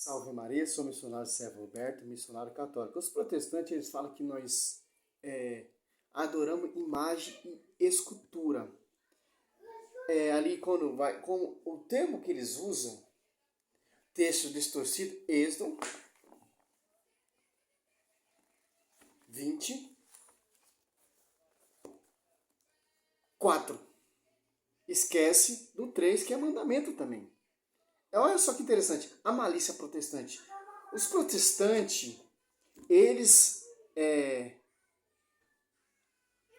Salve Maria, sou missionário Sérgio Roberto, missionário católico. Os protestantes, eles falam que nós adoramos imagem e escultura. Ali quando vai, com o termo que eles usam, texto distorcido, Êxodo 24. Esquece do 3, que é mandamento também. Olha só que interessante, a malícia protestante. Os protestantes, eles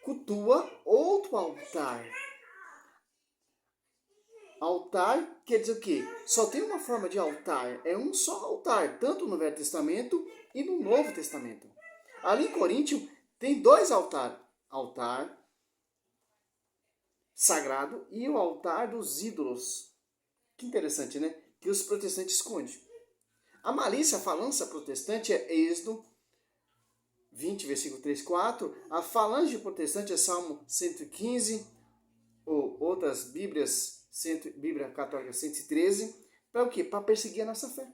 cultuam outro altar. Altar quer dizer o quê? Só tem uma forma de altar, é um só altar, tanto no Velho Testamento e no Novo Testamento. Ali em Coríntios tem dois altares, altar sagrado e o altar dos ídolos. Que interessante, né? Que os protestantes escondem. A malícia, a falância protestante é Êxodo 20, versículo 3, 4. A falange protestante é Salmo 115, ou outras Bíblias, Bíblia Católica 113. Para o quê? Para perseguir a nossa fé.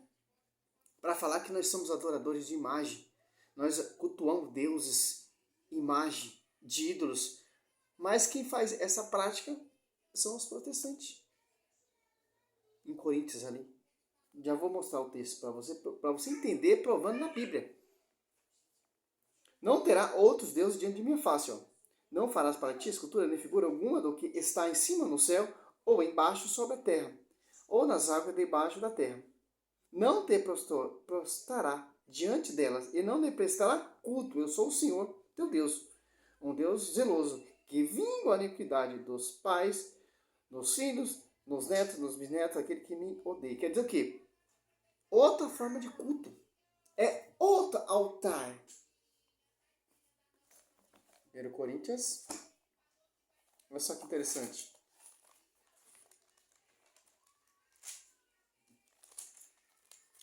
Para falar que nós somos adoradores de imagem. Nós cultuamos deuses, imagem, de ídolos. Mas quem faz essa prática são os protestantes. Em Coríntios ali. Já vou mostrar o texto para você entender, provando na Bíblia. Não terá outros deuses diante de minha face. Ó. Não farás para ti escultura nem figura alguma do que está em cima no céu, ou embaixo sobre a terra, ou nas águas debaixo da terra. Não te prostrará diante delas, e não lhe prestará culto. Eu sou o Senhor, teu Deus, um Deus zeloso, que vingo a iniquidade dos pais, nos filhos, nos netos, nos bisnetos, aquele que me odeia. Quer dizer o quê? Outra forma de culto. É outro altar. 1 Coríntios. Olha só que interessante.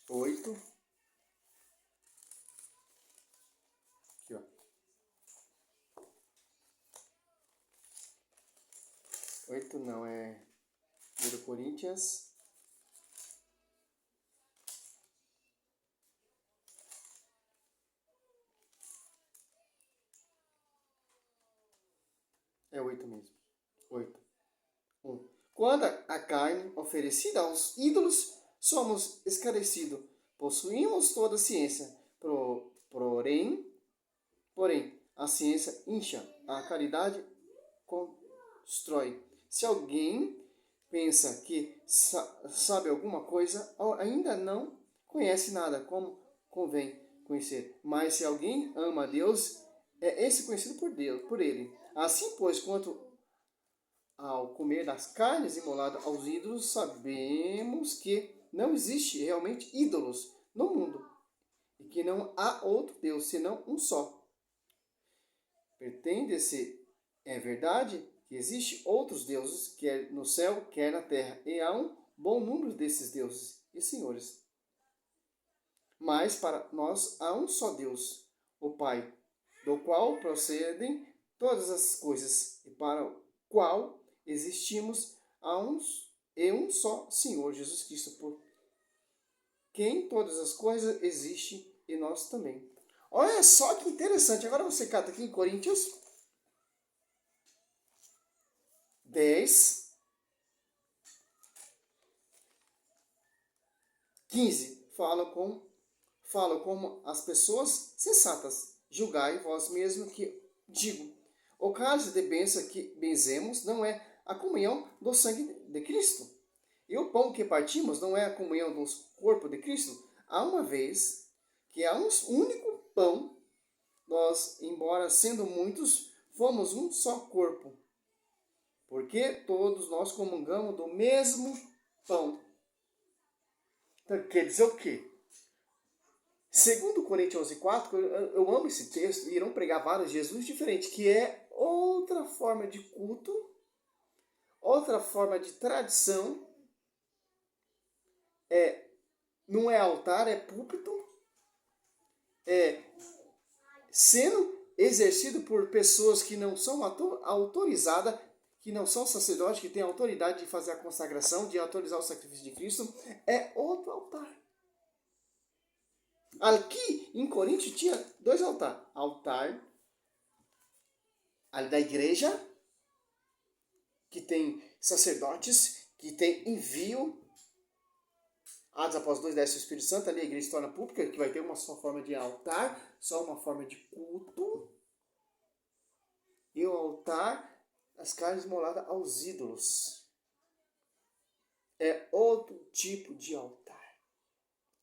Oito. Aqui, ó. 8 não, é 1 Coríntios. É 8 mesmo. 8. 1. Quando a carne oferecida aos ídolos, somos esclarecidos. Possuímos toda a ciência. Porém, a ciência incha, a caridade constrói. Se alguém pensa que sabe alguma coisa, ainda não conhece nada, como convém conhecer. Mas se alguém ama a Deus, é esse conhecido por Deus, por ele. Assim, pois, quanto ao comer das carnes imoladas aos ídolos, sabemos que não existe realmente ídolos no mundo e que não há outro Deus senão um só. Pretende-se, é verdade, que existem outros deuses, quer no céu, quer na terra, e há um bom número desses deuses e senhores. Mas para nós há um só Deus, o Pai, do qual procedem todas as coisas, e para o qual existimos um só Senhor Jesus Cristo, por quem todas as coisas existem e nós também. Olha só que interessante. Agora você cata aqui em Coríntios 10, 15. Fala como as pessoas sensatas. Julgai vós mesmo que digo. O caso de bênção que benzemos não é a comunhão do sangue de Cristo. E o pão que partimos não é a comunhão do corpo de Cristo. Há uma vez que há um único pão, nós, embora sendo muitos, fomos um só corpo. Porque todos nós comungamos do mesmo pão. Então, quer dizer o quê? Segundo Coríntios 11:4, eu amo esse texto, e irão pregar vários Jesus diferentes, que é outra forma de culto, outra forma de tradição, não é altar, é púlpito, sendo exercido por pessoas que não são autorizadas, que não são sacerdotes, que têm autoridade de fazer a consagração, de autorizar o sacrifício de Cristo, é outro altar. Aqui em Corinto tinha 2 altares. Altar ali da igreja, que tem sacerdotes, que tem envio. Atos apóstolos 2 desce o Espírito Santo, ali a igreja se torna pública, que vai ter uma só forma de altar, só uma forma de culto. E o altar, as carnes moladas aos ídolos. É outro tipo de altar.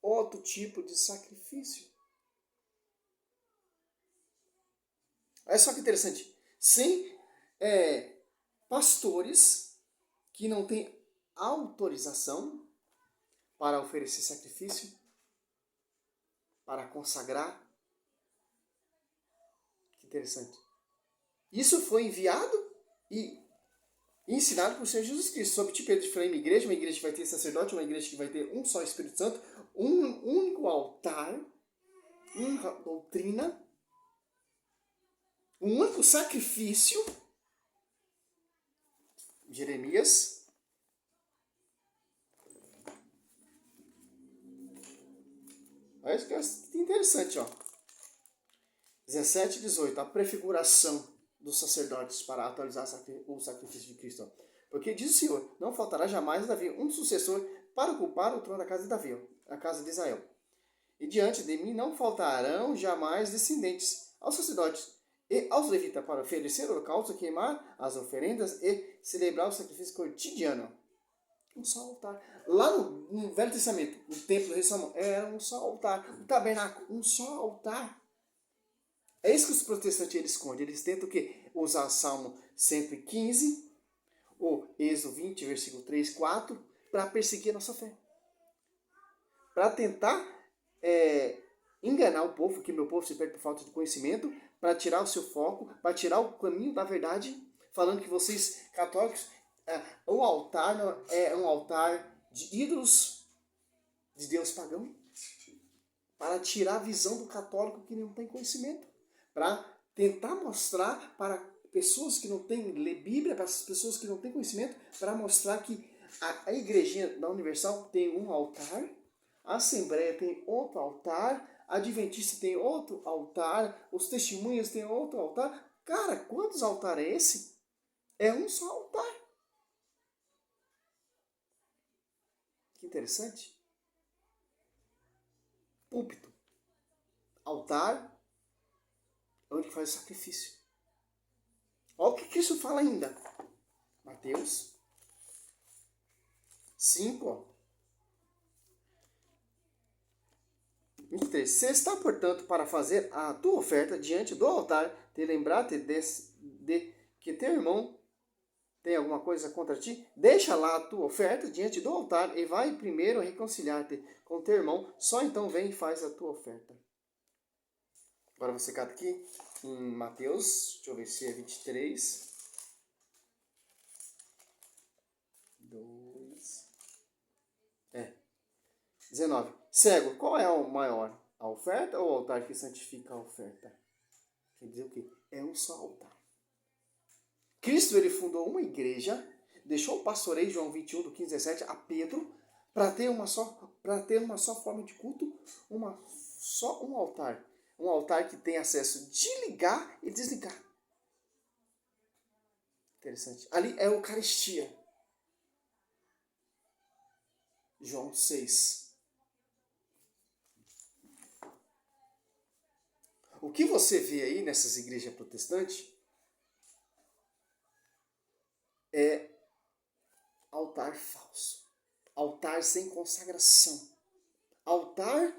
Outro tipo de sacrifício. Olha só que interessante. Sem pastores que não têm autorização para oferecer sacrifício, para consagrar. Que interessante. Isso foi enviado e ensinado por Senhor Jesus Cristo. Sobre tipo de uma igreja que vai ter sacerdote, uma igreja que vai ter um só Espírito Santo, um único altar, uma doutrina, um único sacrifício. Jeremias. Olha isso que é interessante, ó. 17 e 18. A prefiguração dos sacerdotes para atualizar o sacrifício de Cristo. Porque diz o Senhor, não faltará jamais a Davi um sucessor para ocupar o trono da casa de Davi, a casa de Israel. E diante de mim não faltarão jamais descendentes aos sacerdotes e aos levitas para oferecer o holocausto, queimar as oferendas e celebrar o sacrifício cotidiano. Um só altar. Lá no Velho Testamento, o templo do rei Salomão, era um só altar. O tabernáculo, um só altar. É isso que os protestantes eles escondem. Eles tentam o quê? Usar Salmo 115, ou Êxodo 20, versículo 3, 4, para perseguir a nossa fé. Para tentar enganar o povo, que meu povo se perde por falta de conhecimento, para tirar o seu foco, para tirar o caminho da verdade, falando que vocês, católicos, o altar é um altar de ídolos de Deus pagão, para tirar a visão do católico que não tem conhecimento, para tentar mostrar para pessoas que não têm ler Bíblia, para as pessoas que não têm conhecimento, para mostrar que a igrejinha da Universal tem um altar, a Assembleia tem outro altar, a Adventista tem outro altar, os testemunhas têm outro altar. Cara, quantos altares é esse? É um só altar. Que interessante. Púlpito. Altar, onde faz o sacrifício. Olha o que Cristo fala ainda. Mateus 5, ó. 23. Se está, portanto, para fazer a tua oferta diante do altar, te lembrar-te de que teu irmão tem alguma coisa contra ti, deixa lá a tua oferta diante do altar e vai primeiro reconciliar-te com teu irmão, só então vem e faz a tua oferta. Agora você cata aqui em Mateus, deixa eu ver se é 23. 2. 19. Cego, qual é o maior? A oferta ou o altar que santifica a oferta? Quer dizer o quê? É um só altar. Cristo ele fundou uma igreja, deixou o pastoreio, João 21, do 15 a 17, a Pedro, para ter uma só forma de culto, só um altar. Um altar que tem acesso de ligar e desligar. Interessante. Ali é a Eucaristia. João 6. O que você vê aí nessas igrejas protestantes é altar falso. Altar sem consagração. Altar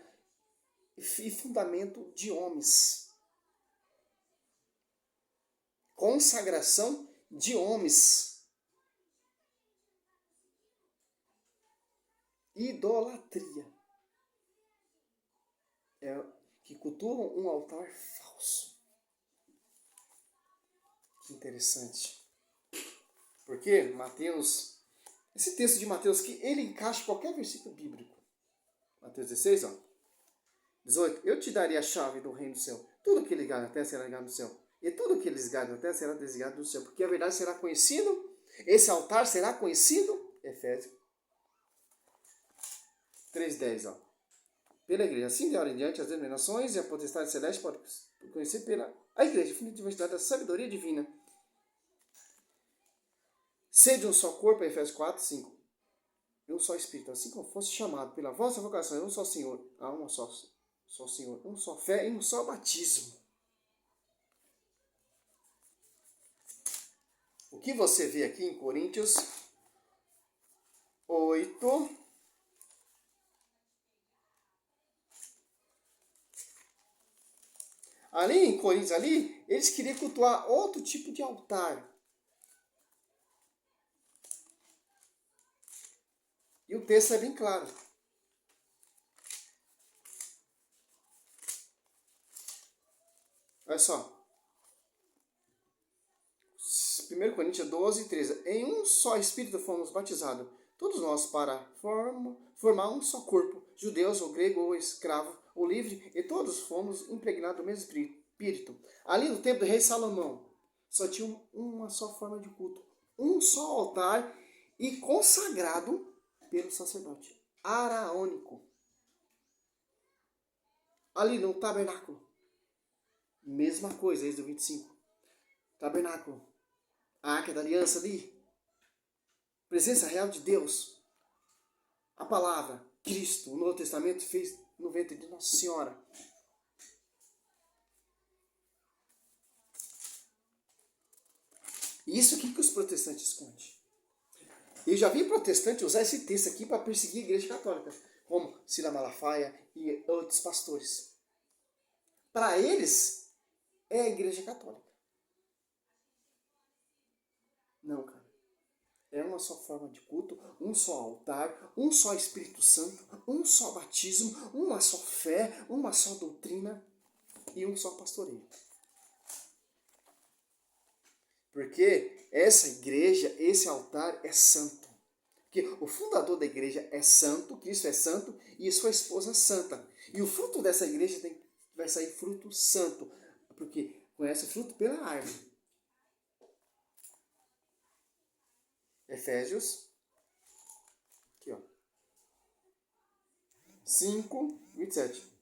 e fundamento de homens. Consagração de homens. Idolatria. Que cultuam um altar falso. Que interessante. Porque Mateus, esse texto de Mateus, que ele encaixa em qualquer versículo bíblico. Mateus 16, ó. 18. Eu te darei a chave do reino do céu. Tudo que ligar na terra será ligado no céu. E tudo que desligado na terra será desligado no céu. Porque a verdade será conhecido. Esse altar será conhecido. Efésios 3:10, ó. pela igreja. Assim, de hora em diante, as denominações e a potestade celeste podem conhecer pela a igreja, a diversidade da sabedoria divina. Sede um só corpo, Efésios 4, 5. E um só Espírito, assim como fosse chamado pela vossa vocação, um só Senhor, há uma só Senhor, um só fé e um só batismo. O que você vê aqui em Coríntios 8, ali em Coríntios, ali, eles queriam cultuar outro tipo de altar. E o texto é bem claro. Olha só. 1 Coríntios 12, 13. Em um só Espírito fomos batizados, todos nós, para formar um só corpo, judeus, ou grego, ou escravo, ou livre, e todos fomos impregnados do mesmo Espírito. Ali no tempo do rei Salomão, só tinha uma só forma de culto, um só altar e consagrado pelo sacerdote araônico. Ali no tabernáculo, mesma coisa, Êxodo 25. Tabernáculo, a arca da aliança ali, presença real de Deus. A palavra, Cristo, o Novo Testamento fez no ventre de Nossa Senhora. E isso aqui que os protestantes escondem. Eu já vi protestante usar esse texto aqui para perseguir a igreja católica, como Silas Malafaia e outros pastores. Para eles, é a igreja católica. Não, cara. É uma só forma de culto, um só altar, um só Espírito Santo, um só batismo, uma só fé, uma só doutrina e um só pastoreio. Porque essa igreja, esse altar é santo. Porque o fundador da igreja é santo, Cristo é santo e sua esposa é santa. E o fruto dessa igreja vai sair fruto santo. Porque conhece o fruto pela árvore. Efésios, aqui ó, 5, 27.